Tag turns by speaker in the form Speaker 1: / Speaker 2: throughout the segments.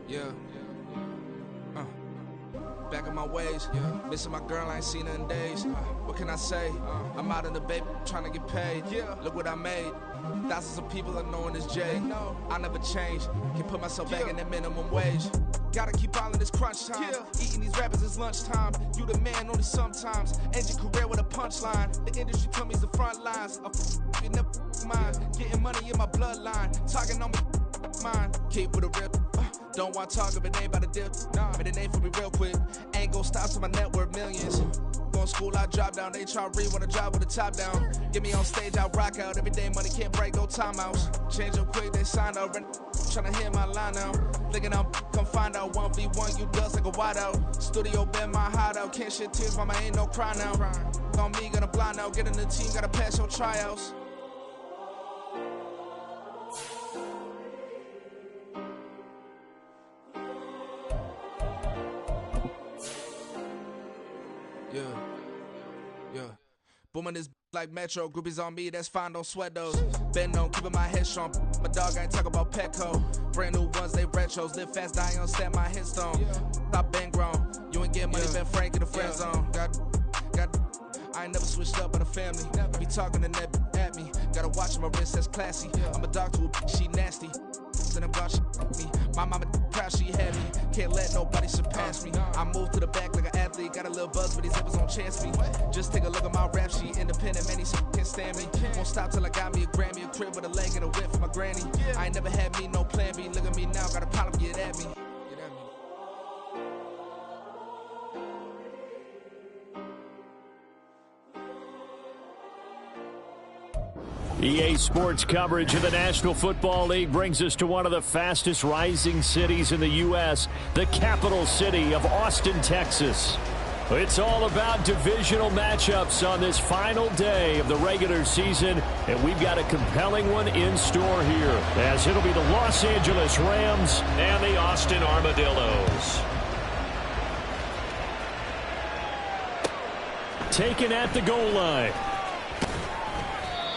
Speaker 1: Yeah. Back in my ways. Missing my girl, I ain't seen her in days. What can I say? I'm out in the baby trying to get paid. Look what I made. Thousands of people are knowing this Jay. I never change. Can put myself back in that minimum wage. Gotta keep all in this crunch time. Eating these rappers is lunchtime. You the man only sometimes. End your career with a punchline. The industry told me it's the front lines. You never mind. Getting money in my bloodline. Talking on me, mine. Keep with a real. Don't want to talk if it ain't about a dip. But it ain't for me real quick. Ain't gon' stop till my net worth millions. Going school, I drop down. They try to read when I drive with the top down. Get me on stage, I rock out. Every day money can't break, no timeouts. Change up quick, they sign up. Tryna hear my line out. Thinking I'm come find out 1v1, you dust like a wideout. Studio been my hideout. Can't shed tears, mama ain't no cry now. On me, gonna blind out. Get in the team, gotta pass your tryouts. Yeah. Booming this like Metro. Groupies on me, that's fine, don't sweat those. Been on, keeping my head strong. My dog ain't talking about Petco. Brand new ones, they retros. Live fast, die on, set my headstone. Stop been grown. You ain't get money, been frank in the friend zone. Got. I ain't never switched up on the family. Be talking to that at me. Gotta watch my wrist, that's classy. I'm a dog to a she nasty. Then I'm glad she me. My mama proud she had me. Can't let nobody surpass me. I move to the back like an athlete. Got a little buzz, but these zippers don't chance me. Just take a look at my rap sheet. Independent, man, these can't stand me. Won't stop till I got me a Grammy, a crib with a leg and a whip for my granny. I ain't never had me no plan B. Look at me now, got a problem, get at me.
Speaker 2: EA Sports coverage of the National Football League brings us to one of the fastest rising cities in the U.S., the capital city of Austin, Texas. It's all about divisional matchups on this final day of the regular season, and we've got a compelling one in store here, as it'll be the Los Angeles Rams and the Austin Armadillos. Taken at the goal line.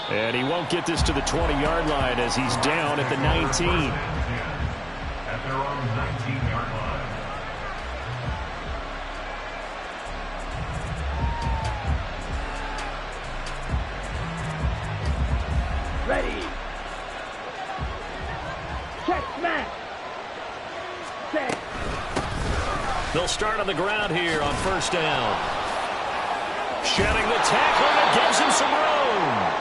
Speaker 2: And he won't get this to the 20-yard line as he's down at the 19.
Speaker 3: At their own 19-yard line.
Speaker 4: Ready. Check, smash. Set.
Speaker 2: They'll start on the ground here on first down. Shedding the tackle that gives him some room.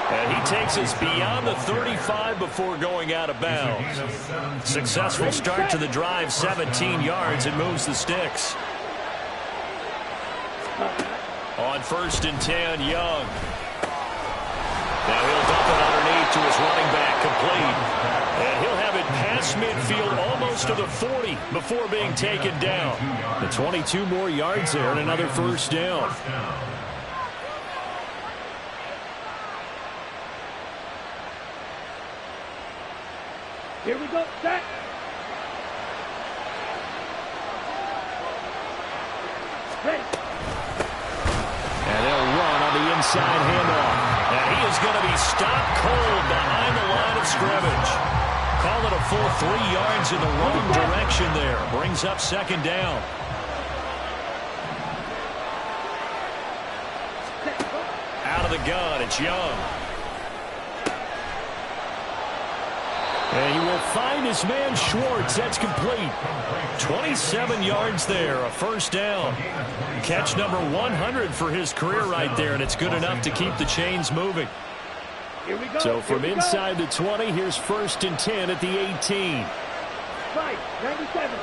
Speaker 2: And he takes us beyond the 35 before going out of bounds. Successful start to the drive, 17 yards, and moves the sticks. On first and 10, Young. Now he'll dump it underneath to his running back, complete. And he'll have it past midfield almost to the 40 before being taken down. The 22 more yards there and another first down.
Speaker 4: Here we go, set. Ready.
Speaker 2: And they'll run on the inside handoff. And he is going to be stopped cold behind the line of scrimmage. Call it a full 3 yards in the wrong direction there. Brings up second down. Out of the gun, it's Young. And he will find his man Schwartz. That's complete. 27 yards there, a first down. Catch number 100 for his career right there, and it's good enough to keep the chains moving.
Speaker 4: Here we go.
Speaker 2: So from inside the 20, here's first and 10 at the 18.
Speaker 4: Right, 97.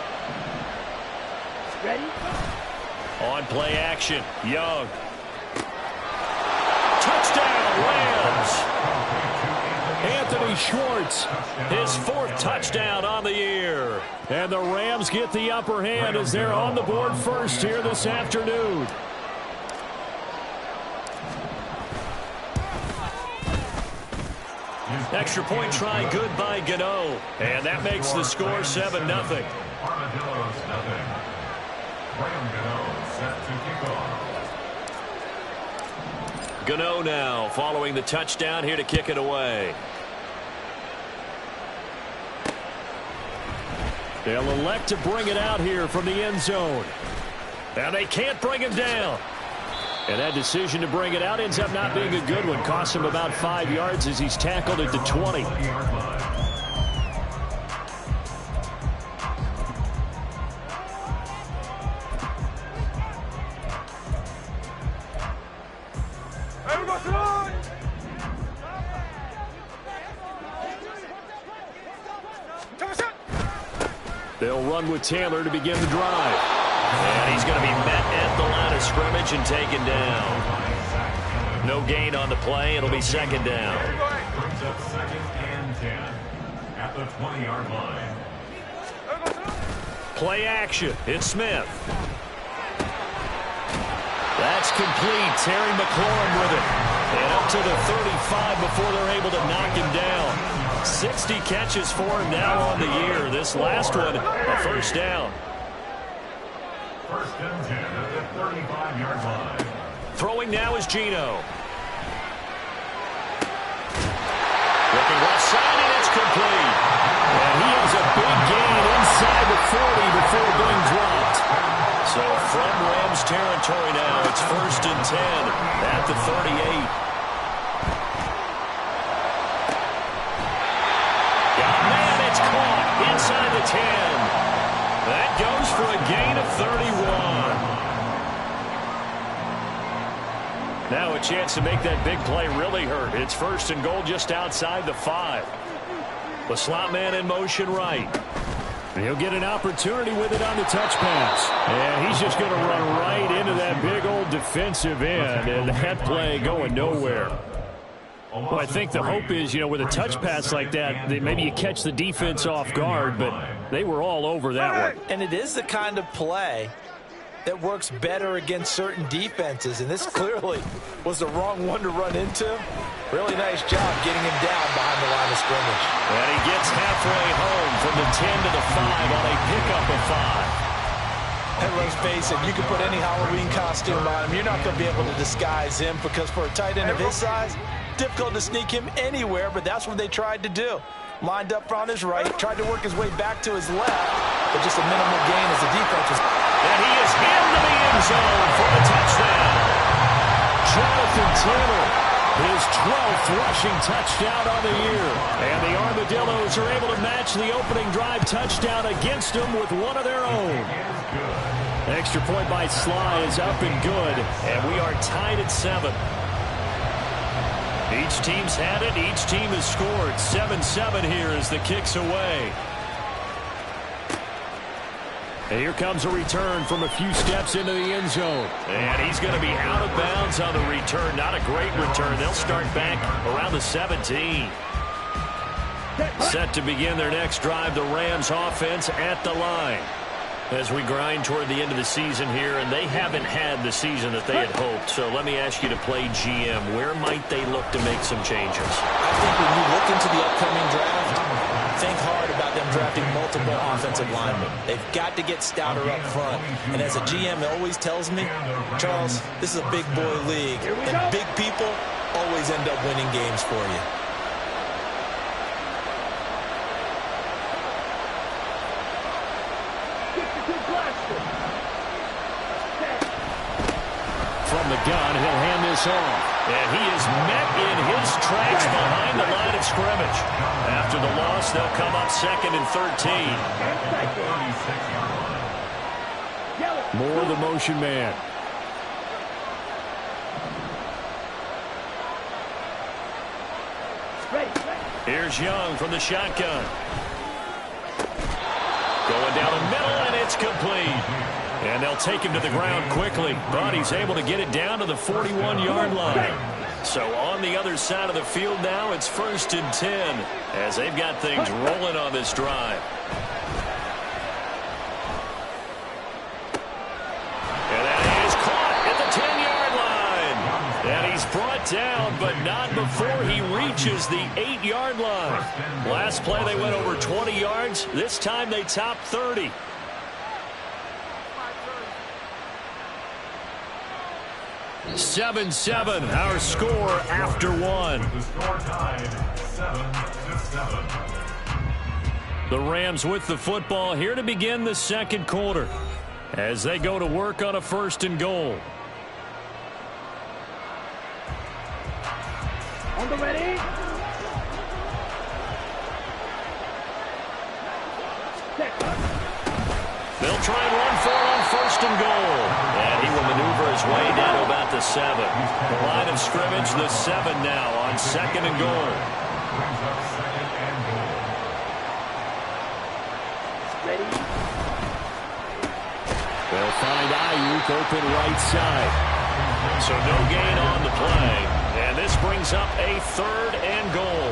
Speaker 4: Ready?
Speaker 2: On play action, Young. Touchdown, Rams. Anthony Schwartz, his 4th touchdown on the year. And the Rams get the upper hand as they're on the board first here this afternoon. Extra point try good by Gano. And that makes the score 7-0.
Speaker 3: Armadillos 0. Graham Gano set to kick off.
Speaker 2: Gano now following the touchdown here to kick it away. They'll elect to bring it out here from the end zone. And they can't bring him down. And that decision to bring it out ends up not being a good one. Costs him about 5 yards as he's tackled at the 20. They'll run with Taylor to begin the drive.
Speaker 5: And he's going to be met at the line of scrimmage and taken down. No gain on the play. It'll be second down.
Speaker 3: Brings up 2nd and 10 at the 20-yard line.
Speaker 2: Play action. It's Smith. That's complete. Terry McLaurin with it. And up to the 35 before they're able to knock him down. 60 catches for him now on the year. This last one, a first down.
Speaker 3: 1st and 10 at the 35-yard line.
Speaker 2: Throwing now is Geno. Looking left side, and it's complete. And he has a big gain inside the 40 before being dropped. So from Rams territory now, it's 1st and 10 at the 38. Inside the 10. That goes for a gain of 31. Now a chance to make that big play really hurt. It's 1st and goal just outside the 5. The slot man in motion right. And he'll get an opportunity with it on the touch pass. And he's just going to run right into that big old defensive end. And that play going nowhere. Well, I think the hope is, with a touch pass like that, maybe you catch the defense off guard, but they were all over that one.
Speaker 6: And it is the kind of play that works better against certain defenses, and this clearly was the wrong one to run into. Really nice job getting him down behind the line of scrimmage.
Speaker 2: And he gets halfway home from the 10 to the 5 on a pickup of 5.
Speaker 6: And let's face it, you can put any Halloween costume on him. You're not going to be able to disguise him because for a tight end of his size, difficult to sneak him anywhere, but that's what they tried to do. Lined up on his right, tried to work his way back to his left, but just a minimal gain as the defense was.
Speaker 2: And he is into the end zone for a touchdown. Jonathan Taylor, his 12th rushing touchdown on the year. And the Armadillos are able to match the opening drive touchdown against them with one of their own. Extra point by Sly is up and good, and we are tied at 7. Each team's had it. Each team has scored. 7-7 here as the kick's away. And here comes a return from a few steps into the end zone. And he's going to be out of bounds on the return. Not a great return. They'll start back around the 17. Set to begin their next drive, the Rams offense at the line. As we grind toward the end of the season here, and they haven't had the season that they had hoped. So let me ask you to play GM. Where might they look to make some changes?
Speaker 6: I think when you look into the upcoming draft, think hard about them drafting multiple offensive linemen. They've got to get stouter up front. And as a GM always tells me, Charles, this is a big boy league. And big people always end up winning games for you.
Speaker 2: From the gun, he'll hand this off. And he is met in his tracks behind the line of scrimmage. After the loss, they'll come up 2nd and 13. Moore, the motion man. Here's Young from the shotgun. Going down the middle, and it's complete. And they'll take him to the ground quickly, but he's able to get it down to the 41-yard line. So on the other side of the field now, it's 1st and 10 as they've got things rolling on this drive. And that is caught at the 10-yard line. And he's brought down, but not before he reaches the 8-yard line. Last play, they went over 20 yards. This time, they topped 30. 7-7, our score after one.
Speaker 3: The score tied 7-7.
Speaker 2: The Rams with the football here to begin the second quarter as they go to work on a 1st and goal.
Speaker 4: On the ready. Set.
Speaker 2: They'll try and run for it on 1st and goal. And he will maneuver his way down to about the 7. The line of scrimmage, the 7 now on 2nd and goal.
Speaker 4: Ready.
Speaker 2: They'll find Ayuk open right side. So no gain on the play. And this brings up a 3rd and goal.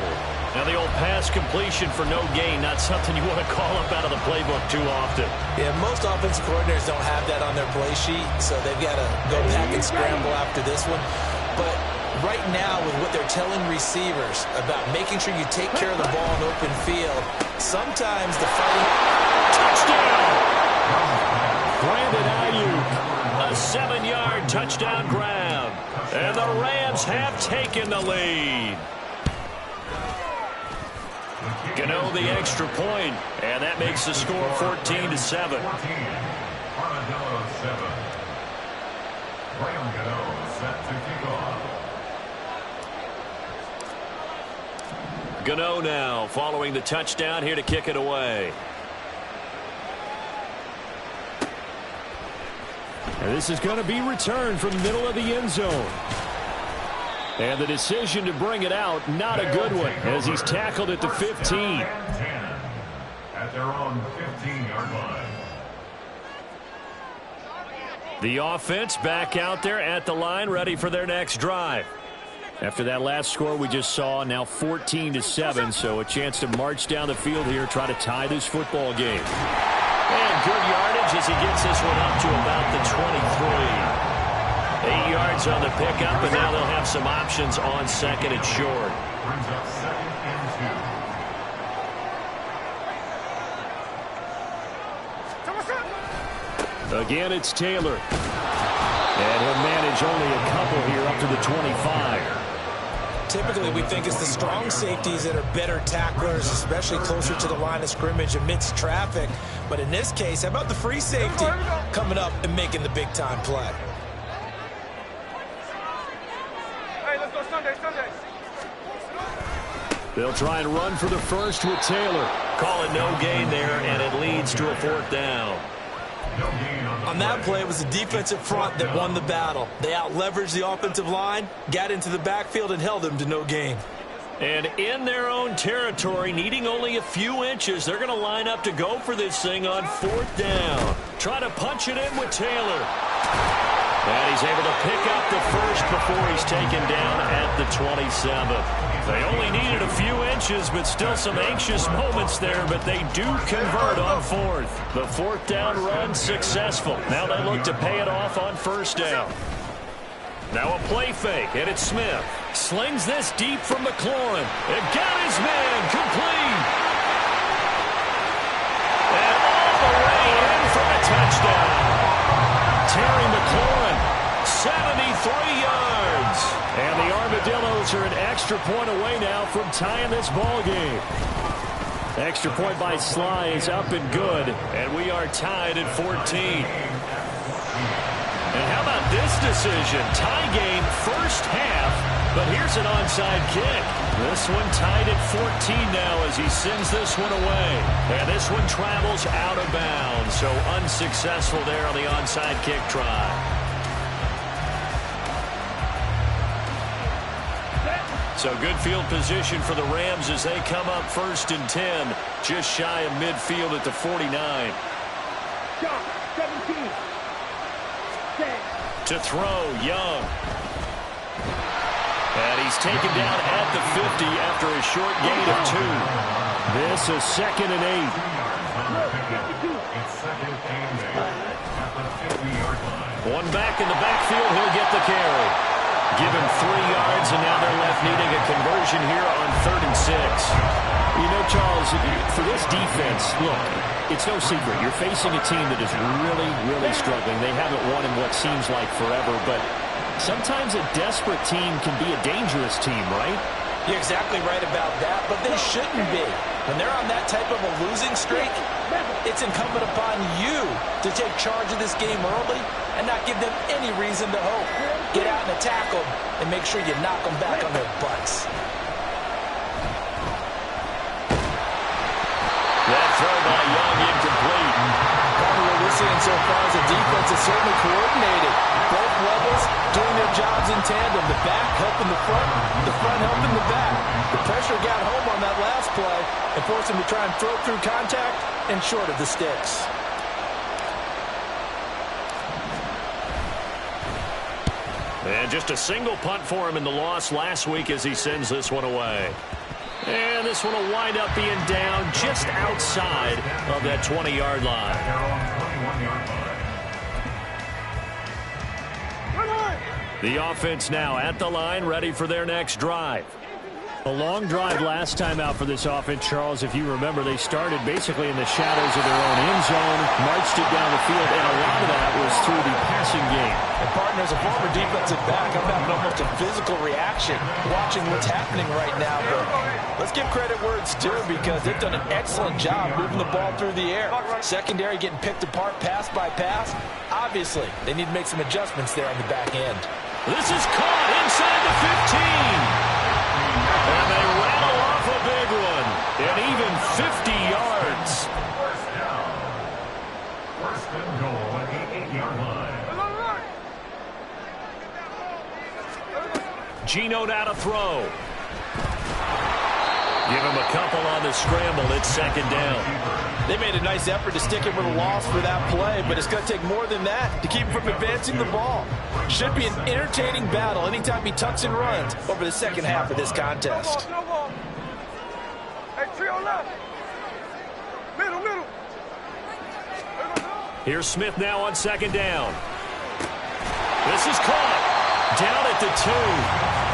Speaker 2: Now the old pass completion for no gain, not something you want to call up out of the playbook too often.
Speaker 6: Yeah, most offensive coordinators don't have that on their play sheet, so they've got to go back and scramble after this one. But right now, with what they're telling receivers about making sure you take care of the ball in open field, sometimes the fighting...
Speaker 2: Touchdown! Brandon Ayuk, a 7-yard touchdown grab. And the Rams have taken the lead. Gano the extra point, and that makes the score 14-7.
Speaker 3: Armadillo 7. Graham Gano set to kick off.
Speaker 2: Gano now following the touchdown here to kick it away. And this is going to be returned from the middle of the end zone. And the decision to bring it out, not a good one, as he's tackled at the 15.
Speaker 3: At their own 15-yard line.
Speaker 2: The offense back out there at the line, ready for their next drive. After that last score we just saw, now 14-7, so a chance to march down the field here, try to tie this football game. And good yardage as he gets this one up to about the 23. 8 yards on the pickup, and now they'll have some options on 2nd and short.
Speaker 3: Brings up 2nd and 2.
Speaker 2: Again, it's Taylor. And he'll manage only a couple here up to the 25.
Speaker 6: Typically, we think it's the strong safeties that are better tacklers, especially closer to the line of scrimmage amidst traffic. But in this case, how about the free safety coming up and making the big-time play?
Speaker 2: They'll try and run for the first with Taylor. Call it no gain there, and it leads to a 4th down.
Speaker 6: On that play, it was the defensive front that won the battle. They out-leveraged the offensive line, got into the backfield, and held them to no gain.
Speaker 2: And in their own territory, needing only a few inches, they're going to line up to go for this thing on 4th down. Try to punch it in with Taylor. And he's able to pick up the first before he's taken down at the 27. They only needed a few inches, but still some anxious moments there, but they do convert on 4th. The 4th down run successful. Now they look to pay it off on 1st down. Now a play fake, and it's Smith. Slings this deep from McLaurin. And got his man complete. And all the way in for a touchdown. Terry McLaurin, 73 yards. And the Armadillos are an extra point away now from tying this ball game. Extra point by Sly is up and good, and we are tied at 14. And how about this decision? Tie game first half, but here's an onside kick. This one tied at 14 now as he sends this one away. And this one travels out of bounds, so unsuccessful there on the onside kick try. So good field position for the Rams as they come up 1st and 10, just shy of midfield at the 49.
Speaker 4: Shot. 17.
Speaker 2: To throw, Young. And he's taken down at the 50 after a short gain of 2. This is 2nd and 8.
Speaker 3: It's 2nd and 8 at the 50-yard line.
Speaker 2: One back in the backfield, he'll get the carry. Give him 3 yards, and now they're left needing a conversion here on 3rd and 6. You know, Charles, for this defense, look, it's no secret. You're facing a team that is really, really struggling. They haven't won in what seems like forever, but sometimes a desperate team can be a dangerous team, right?
Speaker 6: You're exactly right about that, but they shouldn't be. When they're on that type of a losing streak, it's incumbent upon you to take charge of this game early and not give them any reason to hope. Get out and attack them and make sure you knock them back on their butts.
Speaker 5: That throw by Young incomplete.
Speaker 6: What we're seeing so far is the defense is certainly coordinated. Both levels doing their jobs in tandem. The back helping the front helping the back. The pressure got home on that last play and forced him to try and throw through contact and short of the sticks.
Speaker 5: And just a single punt for him in the loss last week as he sends this one away. And this one will wind up being down just outside of that 20-yard line. The offense now at the line, ready for their next drive. A long drive last time out for this offense, Charles. If you remember, they started basically in the shadows of their own end zone, marched it down the field, and a lot of that was through the passing game.
Speaker 6: And partner, as a former defensive back, I'm having almost a physical reaction watching what's happening right now. But let's give credit where it's due because they've done an excellent job moving the ball through the air. Secondary getting picked apart pass by pass. Obviously, they need to make some adjustments there on the back end.
Speaker 5: This is caught inside the 15. And they rattle off a big one. And even 50 yards.
Speaker 3: First down. First and goal at the 8-yard line.
Speaker 5: Geno now to throw. Give him a couple on the scramble. It's second down.
Speaker 6: They made a nice effort to stick him with a loss for that play, but it's going to take more than that to keep him from advancing the ball. Should be an entertaining battle anytime he tucks and runs over the second half of this contest.
Speaker 4: Hey, trio left. Middle.
Speaker 5: Here's Smith now on second down. This is caught. Down at the 2.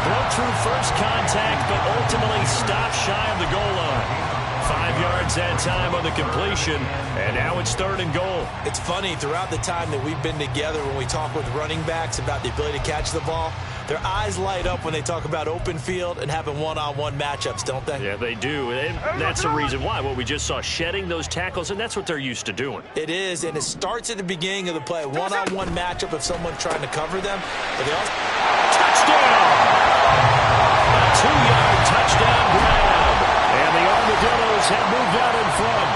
Speaker 5: Broke through first contact, but ultimately stopped shy of the goal line. 5 yards that time on the completion, and now it's third and goal.
Speaker 6: It's funny, throughout the time that we've been together when we talk with running backs about the ability to catch the ball, their eyes light up when they talk about open field and having one-on-one matchups, don't they?
Speaker 5: Yeah, they do, and that's the reason why. What we just saw, shedding those tackles, and that's what they're used to doing.
Speaker 6: It is, and it starts at the beginning of the play. One-on-one matchup of someone trying to cover them. But they also...
Speaker 5: Touchdown! A 2-yard touchdown grab. And the Armadillos have moved out in front.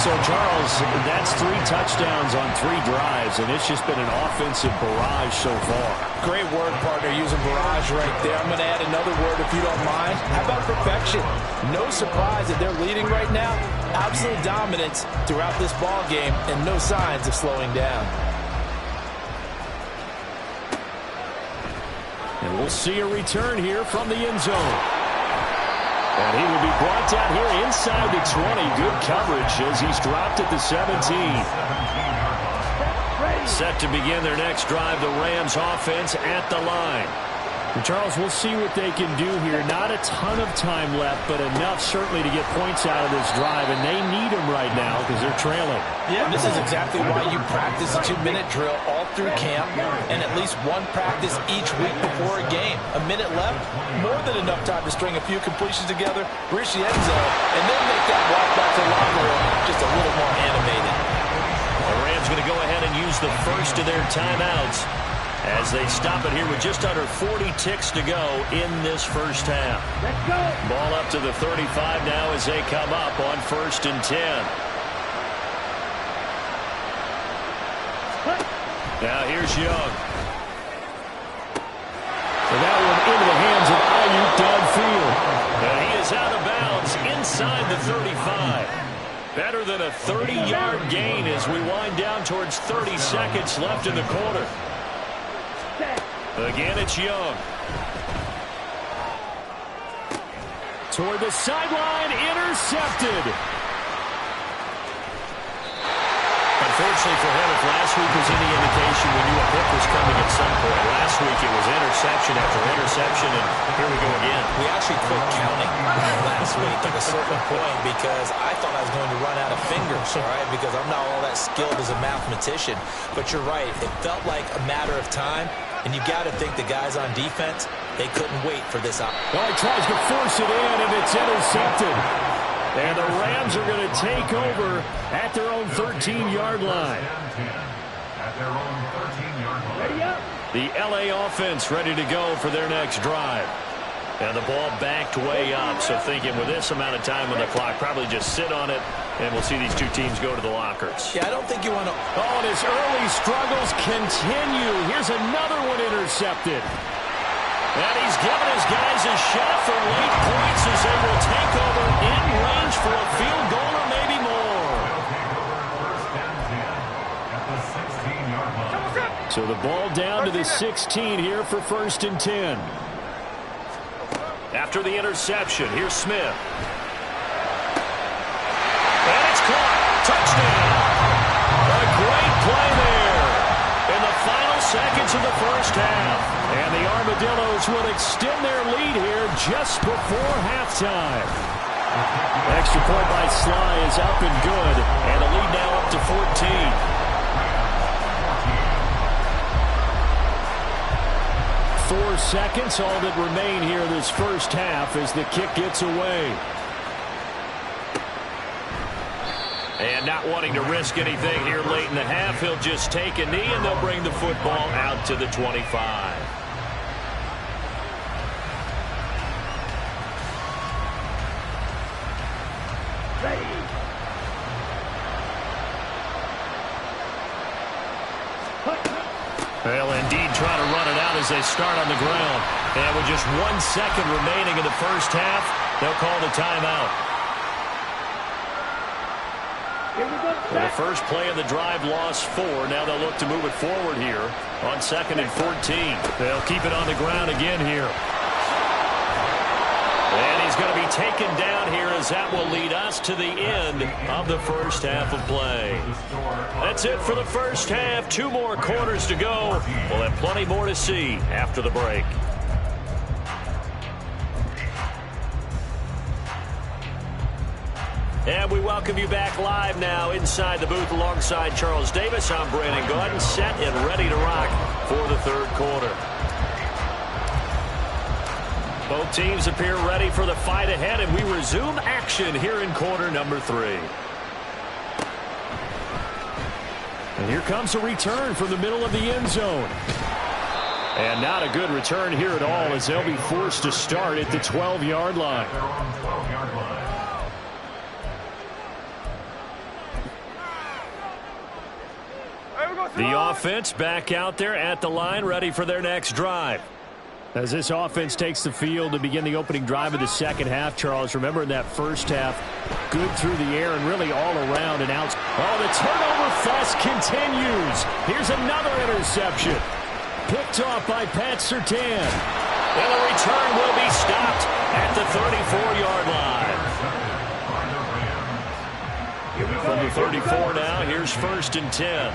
Speaker 5: So, Charles, that's 3 touchdowns on 3 drives, and it's just been an offensive barrage so far.
Speaker 6: Great word, partner, using barrage right there. I'm going to add another word if you don't mind. How about perfection? No surprise that they're leading right now. Absolute dominance throughout this ball game and no signs of slowing down.
Speaker 5: And we'll see a return here from the end zone. And he will be brought down here inside the 20. Good coverage as he's dropped at the 17. Set to begin their next drive, the Rams offense at the line. And Charles, we'll see what they can do here. Not a ton of time left, but enough certainly to get points out of this drive, and they need them right now because they're trailing.
Speaker 6: Yeah, this is exactly why you practice a 2-minute drill all through camp and at least one practice each week before a game. A minute left, more than enough time to string a few completions together, reach the end zone, and then make that walk back to the locker room just a little more animated.
Speaker 5: The Rams going to go ahead and use the first of their timeouts as they stop it here with just under 40 ticks to go in this first half.
Speaker 4: Let's go.
Speaker 5: Ball up to the 35 now as they come up on 1st and 10. Now here's Young. And that one into the hands of Ayuk downfield. And he is out of bounds inside the 35. Better than a 30-yard gain as we wind down towards 30 seconds left in the quarter. Again, it's Young. Toward the sideline, intercepted. Unfortunately for him, if last week was any indication, we knew a hit was coming at some point. Last week it was interception after interception, and here we go again.
Speaker 6: We actually quit counting last week at a certain point because I thought I was going to run out of fingers, all right, because I'm not all that skilled as a mathematician. But you're right. It felt like a matter of time, and you got to think the guys on defense, they couldn't wait for this.
Speaker 5: Well, he tries to force it in, and it's intercepted.
Speaker 2: And the Rams are going to take over at their own 13-yard line.
Speaker 3: At their own 13-yard line.
Speaker 5: The LA offense ready to go for their next drive. And the ball backed way up, so thinking with this amount of time on the clock, probably just sit on it, and we'll see these two teams go to the lockers.
Speaker 6: Yeah, I don't think you want to...
Speaker 2: Oh, and his early struggles continue. Here's another one intercepted.
Speaker 5: And he's giving his guys a shot for late points as they will take over in range for a field goal or maybe more.
Speaker 2: So the ball down to the 16 here for 1st and 10.
Speaker 5: After the interception, here's Smith. And it's caught. Touchdown. A great play there in the final seconds of the first half.
Speaker 2: And the Armadillos will extend their lead here just before halftime. Extra point by Sly is up and good.
Speaker 5: And the lead now up to 14.
Speaker 2: 4 seconds, all that remain here this first half as the kick gets away.
Speaker 5: And not wanting to risk anything here late in the half, he'll just take a knee and they'll bring the football out to the 25. Well, indeed, trying to run it out as they start on the ground. And with just 1 second remaining in the first half, they'll call the timeout. Well, the first play of the drive lost 4. Now they'll look to move it forward here on 2nd and 14. They'll keep it on the ground again here. And he's going to be taken down here as that will lead us to the end of the first half of play. That's it for the first half. 2 more quarters to go. We'll have plenty more to see after the break. And we welcome you back live now inside the booth alongside Charles Davis. I'm Brandon Gaudin, set and ready to rock for the third quarter. Both teams appear ready for the fight ahead, and we resume action here in quarter number 3.
Speaker 2: And here comes a return from the middle of the end zone. And not a good return here at all as they'll be forced to start at the 12-yard line.
Speaker 5: The offense back out there at the line, ready for their next drive.
Speaker 2: As this offense takes the field to begin the opening drive of the second half, Charles, remember in that first half, good through the air and really all around and out. Oh, the turnover fest continues. Here's another interception. Picked off by Pat Surtain.
Speaker 5: And the return will be stopped at the 34-yard line. From the 34 now, here's 1st and 10.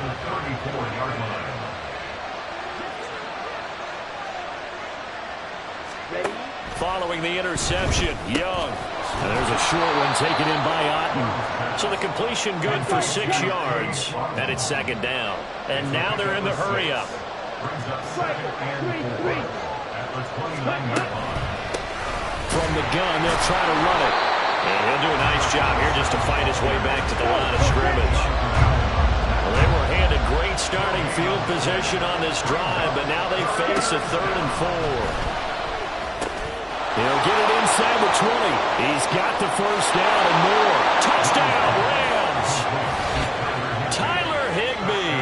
Speaker 5: Following the interception, Young.
Speaker 2: And there's a short one taken in by Otten.
Speaker 5: So the completion good for 6 yards, and it's 2nd down. And now they're in the hurry-up.
Speaker 2: From the gun, they'll try to run it.
Speaker 5: And he'll do a nice job here just to fight his way back to the line of scrimmage. Well, they were handed great starting field position on this drive, but now they face a 3rd and 4.
Speaker 2: He'll get it inside the 20. He's got the first down and more.
Speaker 5: Touchdown, Rams! Tyler Higbee,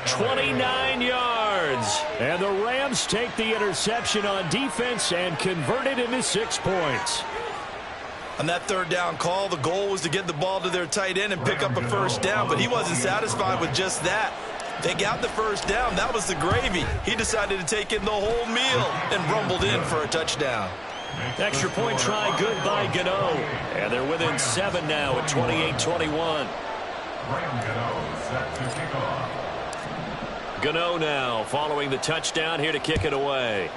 Speaker 5: 29 yards.
Speaker 2: And the Rams take the interception on defense and convert it into 6 points.
Speaker 6: On that 3rd down call, the goal was to get the ball to their tight end and pick up a first down, but he wasn't satisfied with just that. They got the first down. That was the gravy. He decided to take in the whole meal and rumbled in for a touchdown.
Speaker 5: Extra point try good by Gano. And they're within 7 now at 28-21. Gano now following the touchdown here to kick it away.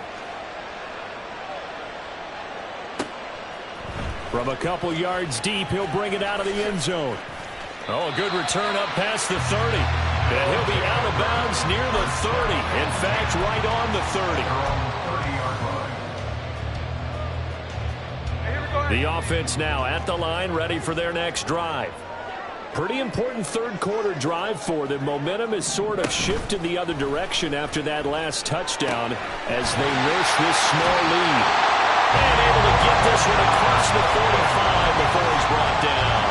Speaker 2: From a couple yards deep, he'll bring it out of the end zone.
Speaker 5: Oh, a good return up past the 30. And he'll be out of bounds near the 30. In fact, right on the 30.
Speaker 4: Here we go.
Speaker 2: The offense now at the line, ready for their next drive. Pretty important third quarter drive for them. Momentum has sort of shifted the other direction after that last touchdown as they nurse this small lead. And able to get this one across the 45 before he's brought down.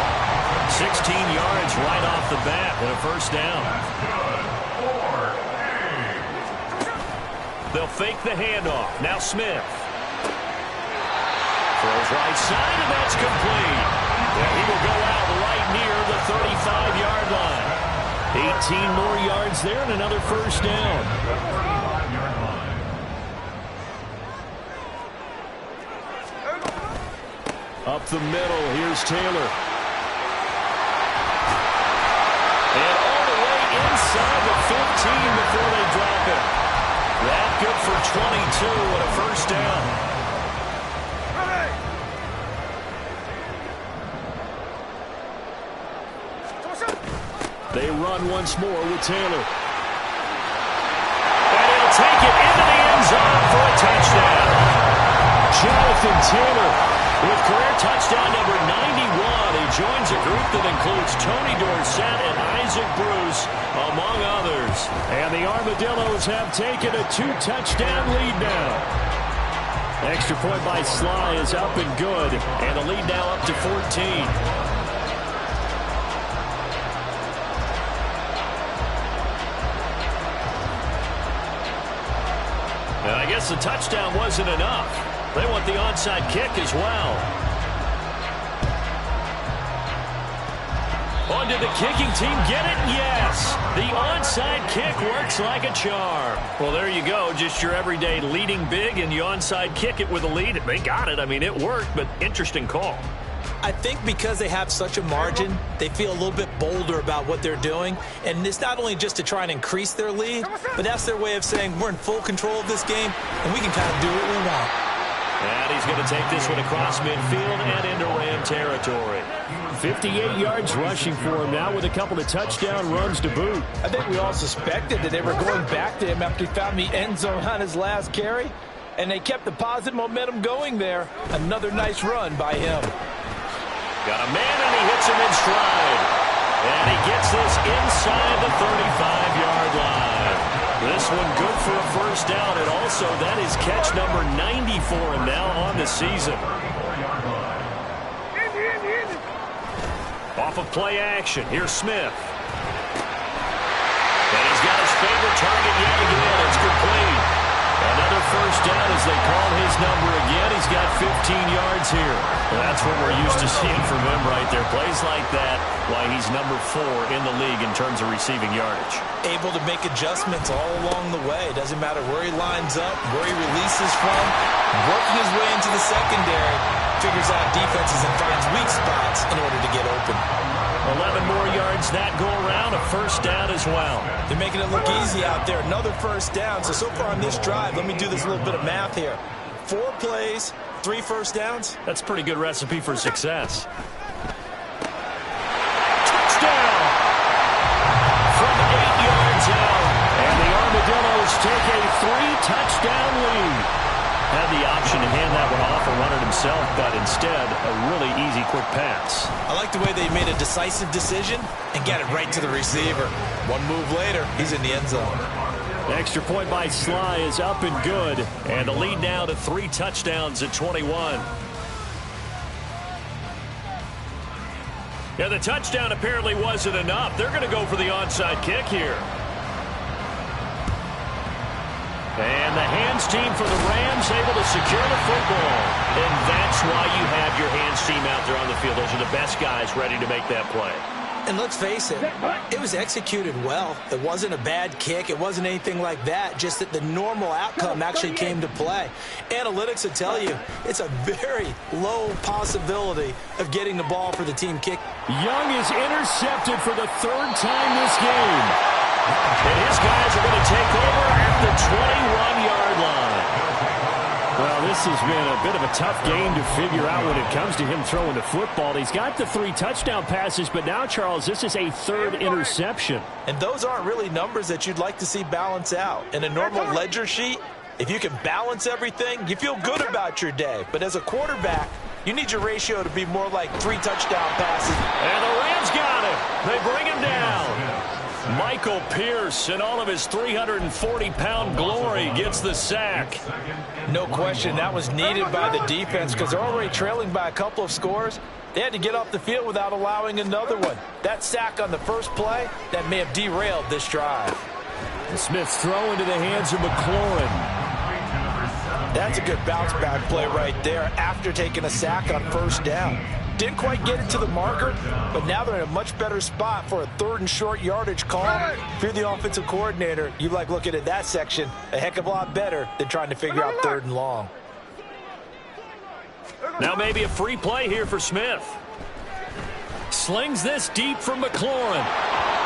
Speaker 2: 16 yards right off the bat and a first down. They'll fake the handoff. Now Smith. Throws right side, and that's complete. Yeah, he will go out right near the 35-yard line. 18 more yards there and another first down. Up the middle, here's Taylor. And all the way inside the 15 before they drop it. That good for 22 and a first down. They run once more with Taylor. And he'll take it into the end zone for a touchdown. Jonathan Taylor with career touchdown number 91. He joins a group that includes Tony Dorsett and Isaac Bruce, among others. And the Armadillos have taken a 2-touchdown lead now. Extra point by Sly is up and good. And the lead now up to 14. And I guess the touchdown wasn't enough. They want the onside kick as well. On did the kicking team get it? Yes. The onside kick works like a charm. Well, there you go. Just your everyday leading big, and you onside kick it with a lead. They got it. I mean, it worked, but interesting call.
Speaker 6: I think because they have such a margin, they feel a little bit bolder about what they're doing. And it's not only just to try and increase their lead, but that's their way of saying we're in full control of this game, and we can kind of do what we want.
Speaker 2: And he's going to take this one across midfield and into Ram territory. 58 yards rushing for him now with a couple of touchdown runs to boot.
Speaker 7: I think we all suspected that they were going back to him after he found the end zone on his last carry, and they kept the positive momentum going there. Another nice run by him.
Speaker 2: Got a man, and he hits him in stride. And he gets this inside the 35-yard line. This one good for a first down, and also that is catch number 90 for him now on the season. Off of play action, here's Smith. And he's got his favorite target yet again. It's complete. Another first down as they call his number again. He's got 15 yards here. Well, that's what we're used to seeing from him right there. Plays like that, why he's number 4 in the league in terms of receiving yardage.
Speaker 6: Able to make adjustments all along the way. Doesn't matter where he lines up, where he releases from. Working his way into the secondary. Figures out defenses and finds weak spots in order to get open.
Speaker 2: 11 more yards that go around, a first down as well.
Speaker 6: They're making it look easy out there. Another first down. So far on this drive, let me do this little bit of math here. 4 plays, 3 first downs.
Speaker 2: That's a pretty good recipe for success. Touchdown! From 8 yards out. And the Armadillos take a 3-touchdown lead. Had the option to hand that one off and run it himself, but instead, a really easy, quick pass.
Speaker 6: I like the way they made a decisive decision and got it right to the receiver. One move later, he's in the end zone.
Speaker 2: Extra point by Sly is up and good, and the lead now to 3 touchdowns at 21. Yeah, the touchdown apparently wasn't enough. They're going to go for the onside kick here. And the hands team for the Rams able to secure the football. And that's why you have your hands team out there on the field. Those are the best guys ready to make that play.
Speaker 6: And let's face it, it was executed well. It wasn't a bad kick. It wasn't anything like that. Just that the normal outcome actually came to play. Analytics will tell you it's a very low possibility of getting the ball for the team kick.
Speaker 2: Young is intercepted for the 3rd time this game. And his guys are going to take over at the 21-yard line. Well, this has been a bit of a tough game to figure out when it comes to him throwing the football. He's got the 3 touchdown passes, but now, Charles, this is a 3rd interception.
Speaker 6: And those aren't really numbers that you'd like to see balance out. In a normal ledger sheet, if you can balance everything, you feel good about your day. But as a quarterback,
Speaker 7: You need your ratio to be more like 3 touchdown passes.
Speaker 2: And the Rams got him. They bring him down. Michael Pierce, in all of his 340-pound glory, gets the sack.
Speaker 7: No question, that was needed by the defense because they're already trailing by a couple of scores. They had to get off the field without allowing another one. That sack on the first play, that may have derailed this drive.
Speaker 2: Smith's throw into the hands of McLaurin.
Speaker 7: That's a good bounce-back play right there after taking a sack on first down. Didn't quite get it to the marker, but now they're in a much better spot for a 3rd and short yardage call. If you're the offensive coordinator, you like looking at that section a heck of a lot better than trying to figure out 3rd and long.
Speaker 2: Now maybe a free play here for Smith. Slings this deep from McLaurin.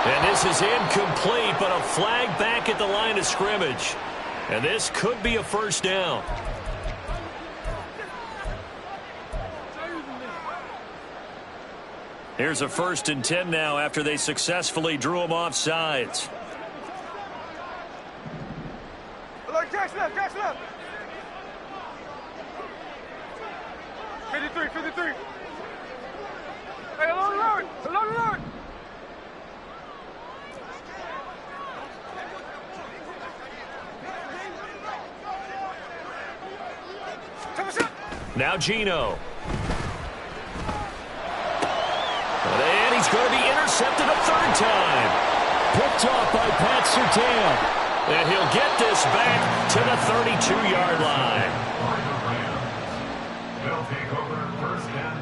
Speaker 2: And this is incomplete, but a flag back at the line of scrimmage. And this could be a first down. Here's a 1st and 10 now after they successfully drew him off sides.
Speaker 4: Jack's left, Jack's left. 53, 53. Hey, along the line.
Speaker 2: Now Geno. And he's going to be intercepted a 3rd time. Picked off by Pat Surtain. And he'll get this back to the 32-yard line.
Speaker 3: They'll take over 1st and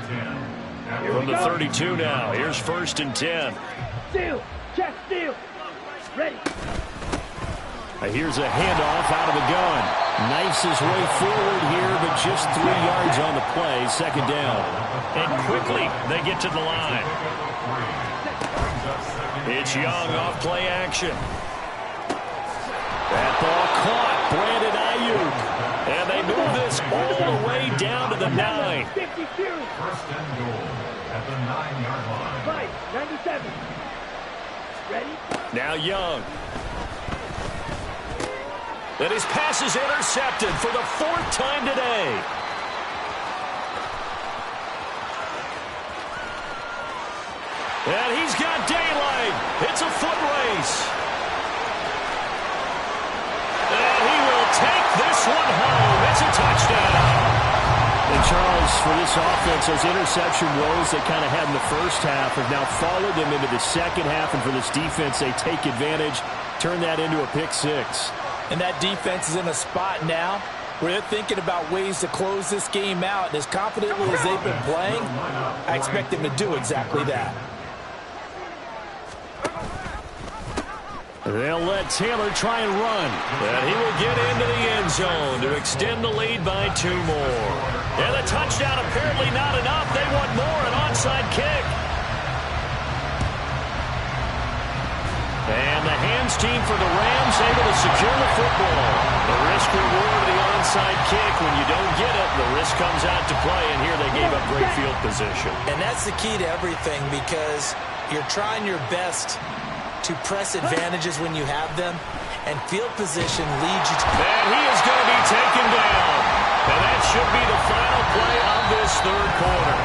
Speaker 3: 10.
Speaker 2: From the 32 now, here's 1st and 10.
Speaker 8: Steal, check, steal. Ready.
Speaker 2: Here's a handoff out of the gun. Knifes his way forward here, but just 3 yards on the play. 2nd down. And quickly, they get to the line. It's Young off play action. That ball caught. Brandon Ayuk. And they move this all the way down to the 9.
Speaker 8: 50 series.
Speaker 3: 1st and goal at the 9-yard line.
Speaker 8: 97. Ready?
Speaker 2: Now Young. And his pass is intercepted for the 4th time today. And he's got daylight. It's a foot race. And he will take this one home. It's a touchdown. And Charles, for this offense, those interception woes they kind of had in the first half have now followed them into the second half. And for this defense, they take advantage, turn that into a pick 6.
Speaker 7: And that defense is in a spot now where they're thinking about ways to close this game out. And as confidently as they've been playing, I expect them to do exactly that.
Speaker 2: They'll let Taylor try and run. And he will get into the end zone to extend the lead by 2 more. And the touchdown apparently not enough. They want more, an onside kick. And the hands team for the Rams able to secure the football. The risk reward of the onside kick. When you don't get it, the risk comes out to play. And here they gave up great field position.
Speaker 7: And that's the key to everything because you're trying your best to press advantages when you have them. And field position leads you to...
Speaker 2: And he is going to be taken down. And that should be the final play of this 3rd quarter.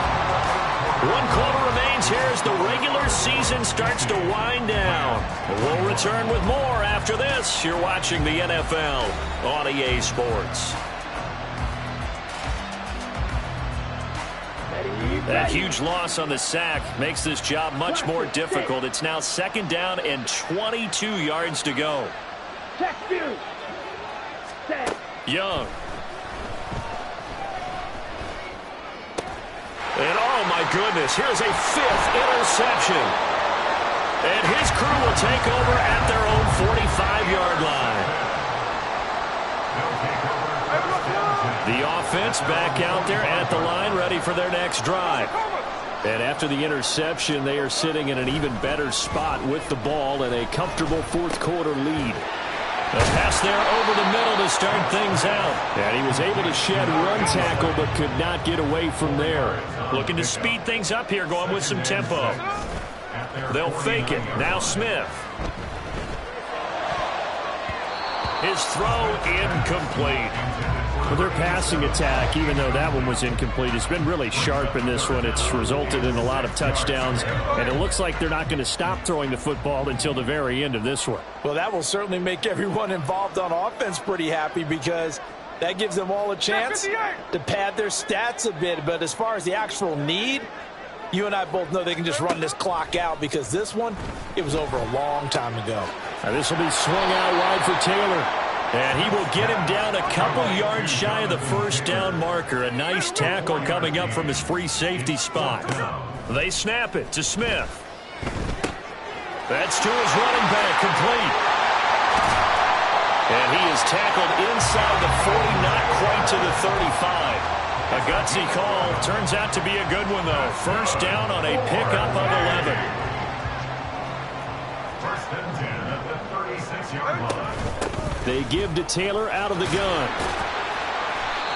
Speaker 2: 1 quarter remains here as the regular season starts to wind down. We'll return with more after this. You're watching the NFL on EA Sports. That huge loss on the sack makes this job much more difficult. It's now 2nd down and 22 yards to go. Young. And oh my goodness, here's a 5th interception. And his crew will take over at their own 45-yard line. The offense back out there at the line, ready for their next drive. And after the interception, they are sitting in an even better spot with the ball and a comfortable 4th quarter lead. A pass there over the middle to start things out. And he was able to shed 1 tackle but could not get away from there. Looking to speed things up here, going with some tempo. They'll fake it. Now Smith. His throw incomplete. Well, their passing attack, even though that one was incomplete, has been really sharp in this one. It's resulted in a lot of touchdowns, and it looks like they're not going to stop throwing the football until the very end of this one.
Speaker 7: Well, that will certainly make everyone involved on offense pretty happy because that gives them all a chance to pad their stats a bit. But as far as the actual need, you and I both know they can just run this clock out because this one, it was over a long time ago.
Speaker 2: Now this will be swung out wide for Taylor. And he will get him down a couple yards shy of the first down marker. A nice tackle coming up from his free safety spot. They snap it to Smith. That's to his running back, complete. And he is tackled inside the 40, not quite to the 35. A gutsy call. Turns out to be a good one, though. First down on a pickup of 11.
Speaker 3: First and 10 at the 36-yard line.
Speaker 2: They give to Taylor out of the gun.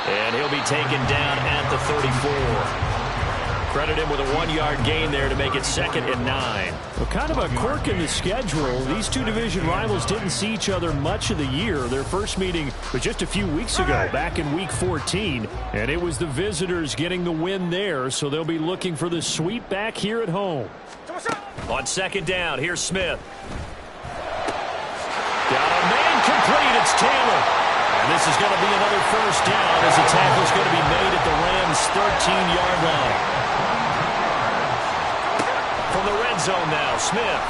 Speaker 5: And he'll be taken down at the 34. Credit him with a 1-yard gain there to make it 2nd and 9.
Speaker 2: Well, kind of a quirk in the schedule. These two division rivals didn't see each other much of the year. Their first meeting was just a few weeks ago, back in Week 14. And it was the visitors getting the win there, so they'll be looking for the sweep back here at home.
Speaker 5: On 2nd down, here's Smith. Got a man complete. It's Taylor. And this is going to be another first down as the tackle is going to be made at the Rams' 13-yard line. From the red zone now, Smith.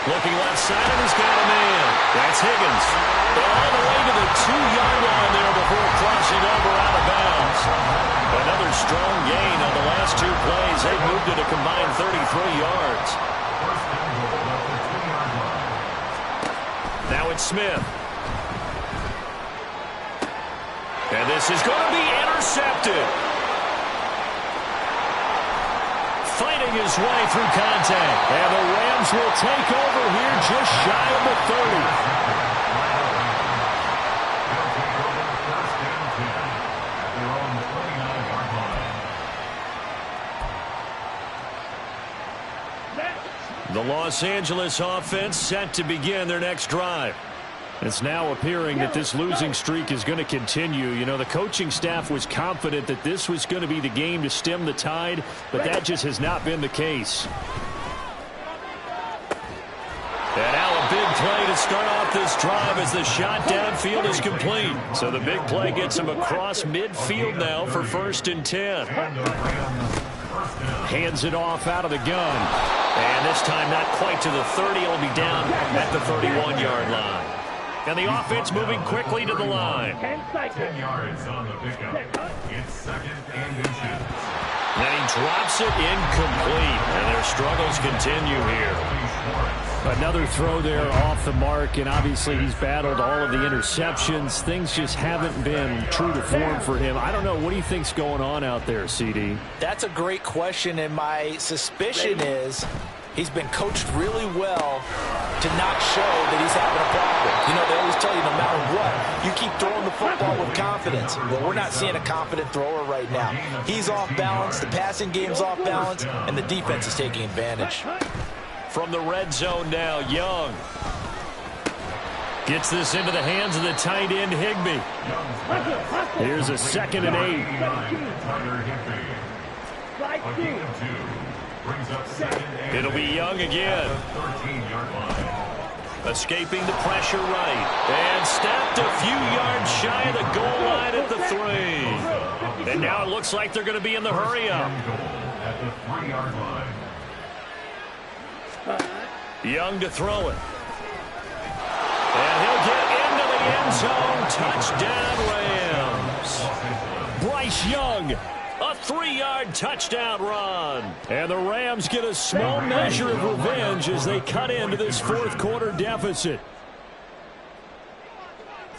Speaker 5: Looking left side, and he's got a man. That's Higgins. They're all the way to the 2-yard line there before crossing over out of bounds. Another strong gain on the last 2 plays. They've moved it a combined 33 yards. Now it's Smith. And this is going to be intercepted. Fighting his way through contact. And the Rams will take over here just shy of the 30. The Los Angeles offense set to begin their next drive. It's now appearing that this losing streak is going to continue. You know, the coaching staff was confident that this was going to be the game to stem the tide, but that just has not been the case. And now a big play to start off this drive as the shot downfield is complete. So the big play gets him across midfield now for 1st and 10. Hands it off out of the gun. And this time not quite to the 30. It'll be down at the 31-yard line. And the offense moving quickly to the line.
Speaker 3: 10 yards on the pickup. It's 2nd and inches.
Speaker 5: Then he drops it incomplete. And their struggles continue here.
Speaker 2: Another throw there off the mark, and obviously he's battled all of the interceptions. Things just haven't been true to form for him. I don't know. What do you think's going on out there, CD?
Speaker 7: That's a great question, and my suspicion is he's been coached really well to not show that he's having a problem. You know, they always tell you no matter what, you keep throwing the football with confidence. Well, we're not seeing a confident thrower right now. He's off balance, the passing game's off balance, and the defense is taking advantage.
Speaker 5: From the red zone now, Young. Gets this into the hands of the tight end, Higbee.
Speaker 2: Here's a 2nd and 8.
Speaker 5: It'll be Young again. Escaping the pressure right. And stepped a few yards shy of the goal line at the 3. And now it looks like they're going to be in the hurry-up.
Speaker 3: At the 3-yard line.
Speaker 5: Young to throw it. And he'll get into the end zone. Touchdown, Rams. Bryce Young, a 3-yard touchdown run.
Speaker 2: And the Rams get a small measure of revenge as they cut into this 4th quarter deficit.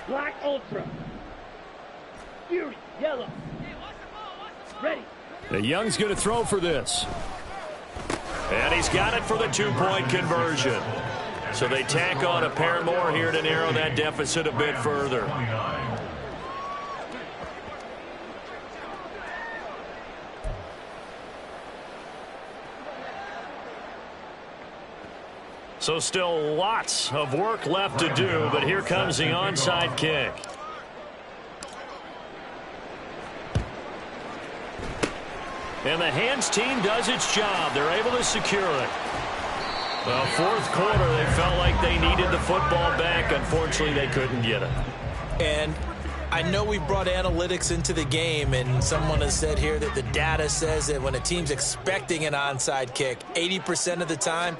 Speaker 8: Black Ultra. Fury, yellow. Ready.
Speaker 2: The Young's going to throw for this.
Speaker 5: And he's got it for the 2-point conversion. So they tack on a pair more here to narrow that deficit a bit further. So still lots of work left to do, but here comes the onside kick. And the hands team does its job. They're able to secure it. Well, fourth quarter, they felt like they needed the football back. Unfortunately, they couldn't get it.
Speaker 6: And I know we brought analytics into the game, and someone has said here that the data says that when a team's expecting an onside kick, 80% of the time,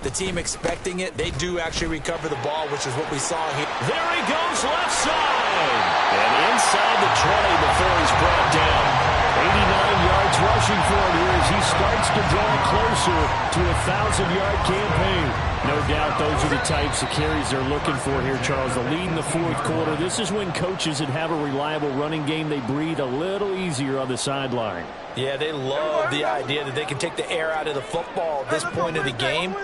Speaker 6: the team expecting it, they do actually recover the ball, which is what we saw here.
Speaker 5: There he goes, left side. And inside the 20 before he's brought down. 89 yards rushing for him here as he starts to draw closer to a 1,000-yard campaign. No doubt those are the types of carries they're looking for here, Charles. The lead in the fourth quarter. This is when coaches that have a reliable running game, they breathe a little easier on the sideline.
Speaker 6: Yeah, they love the idea that they can take the air out of the football at this point of the game.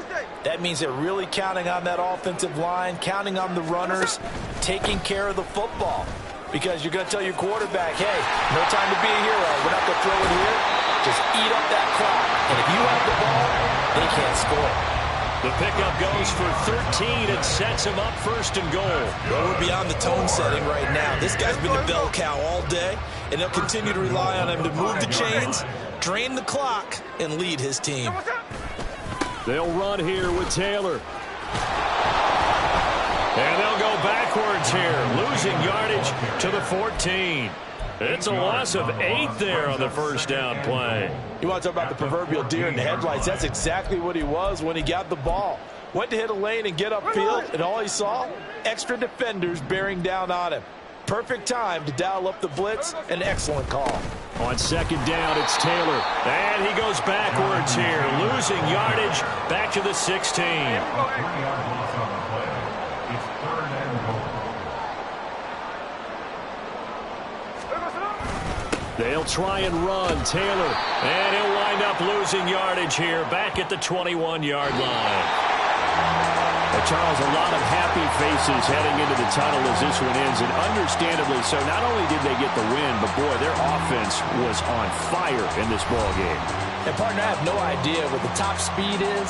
Speaker 6: That means they're really counting on that offensive line, counting on the runners, taking care of the football. Because you're going to tell your quarterback, hey, no time to be a hero. We're not going to throw it here. Just eat up that clock. And if you have the ball, they can't score.
Speaker 5: The pickup goes for 13 and sets him up first and goal.
Speaker 6: Well, we're beyond the tone setting right now. This guy's been the bell cow all day, and they'll continue to rely on him to move the chains, drain the clock, and lead his team.
Speaker 5: They'll run here with Taylor. And they'll go backwards here, losing yardage to the 14. It's a loss of 8 there on the first down play.
Speaker 7: You want to talk about the proverbial deer in the headlights? That's exactly what he was when he got the ball. Went to hit a lane and get upfield, and all he saw, extra defenders bearing down on him. Perfect time to dial up the blitz. An excellent call.
Speaker 5: On second down, it's Taylor. And he goes backwards here, losing yardage back to the 16. They'll try and run. Taylor. And he'll wind up losing yardage here back at the 21-yard line. Well, Charles, a lot of happy faces heading into the tunnel as this one ends, and understandably so. Not only did they get the win, but, boy, their offense was on fire in this ball game.
Speaker 6: And, partner, I have no idea what the top speed is.